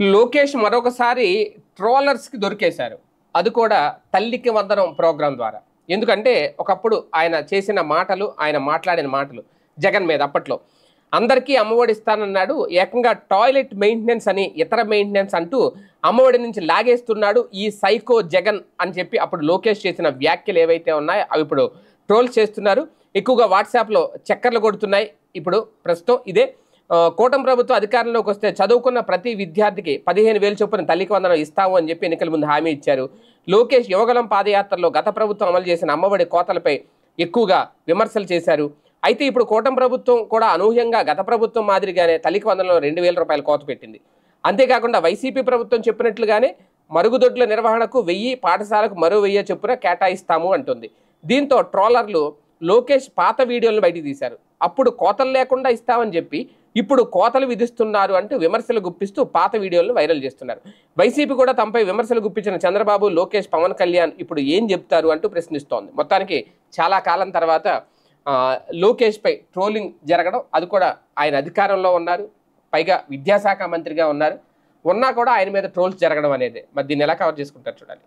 లోకేష్ మరొకసారి ట్రోలర్స్కి దొరికేశారు. అది కూడా తల్లికి వందనం ప్రోగ్రాం ద్వారా. ఎందుకంటే ఒకప్పుడు ఆయన చేసిన మాటలు, ఆయన మాట్లాడిన మాటలు జగన్ మీద అప్పట్లో అందరికీ అమ్మఒడి ఇస్తానన్నాడు. ఏకంగా టాయిలెట్ మెయింటెనెన్స్ అని, ఇతర మెయింటెనెన్స్ అంటూ అమ్మఒడి నుంచి లాగేస్తున్నాడు ఈ సైకో జగన్ అని చెప్పి అప్పుడు లోకేష్ చేసిన వ్యాఖ్యలు ఏవైతే ఉన్నాయో అవి ఇప్పుడు ట్రోల్స్ చేస్తున్నారు. ఎక్కువగా వాట్సాప్లో చక్కర్లు కొడుతున్నాయి. ఇప్పుడు ప్రస్తుతం ఇదే కూటమి ప్రభుత్వం అధికారంలోకి వస్తే చదువుకున్న ప్రతి విద్యార్థికి 15,000 చొప్పున తల్లికి వందనం ఇస్తాము అని చెప్పి ఎన్నికల ముందు హామీ ఇచ్చారు. లోకేష్ యువగలం పాదయాత్రలో గత ప్రభుత్వం అమలు చేసిన అమ్మఒడి కోతలపై ఎక్కువగా విమర్శలు చేశారు. అయితే ఇప్పుడు కూటమి ప్రభుత్వం కూడా అనూహ్యంగా గత ప్రభుత్వం మాదిరిగానే తల్లికి వందనంలో 2,000 రూపాయలు కోత పెట్టింది. అంతేకాకుండా వైసీపీ ప్రభుత్వం చెప్పినట్లుగానే మరుగుదొడ్ల నిర్వహణకు 1000, పాఠశాలకు మరో 1000 చొప్పున కేటాయిస్తాము అంటుంది. దీంతో ట్రోలర్లు లోకేష్ పాత వీడియోలను బయటికి తీశారు. అప్పుడు కోతలు లేకుండా ఇస్తామని చెప్పి ఇప్పుడు కోతలు విధిస్తున్నారు అంటూ విమర్శలు గుప్పిస్తూ పాత వీడియోలను వైరల్ చేస్తున్నారు. వైసీపీ కూడా తమపై విమర్శలు గుప్పించిన చంద్రబాబు, లోకేష్, పవన్ కళ్యాణ్ ఇప్పుడు ఏం చెప్తారు అంటూ ప్రశ్నిస్తోంది. మొత్తానికి చాలా కాలం తర్వాత లోకేష్పై ట్రోలింగ్ జరగడం, అది కూడా ఆయన అధికారంలో ఉన్నారు, పైగా విద్యాశాఖ మంత్రిగా ఉన్నా కూడా ఆయన మీద ట్రోల్స్ జరగడం అనేది మరి దీన్ని ఎలా కవర్ చేసుకుంటారు చూడాలి.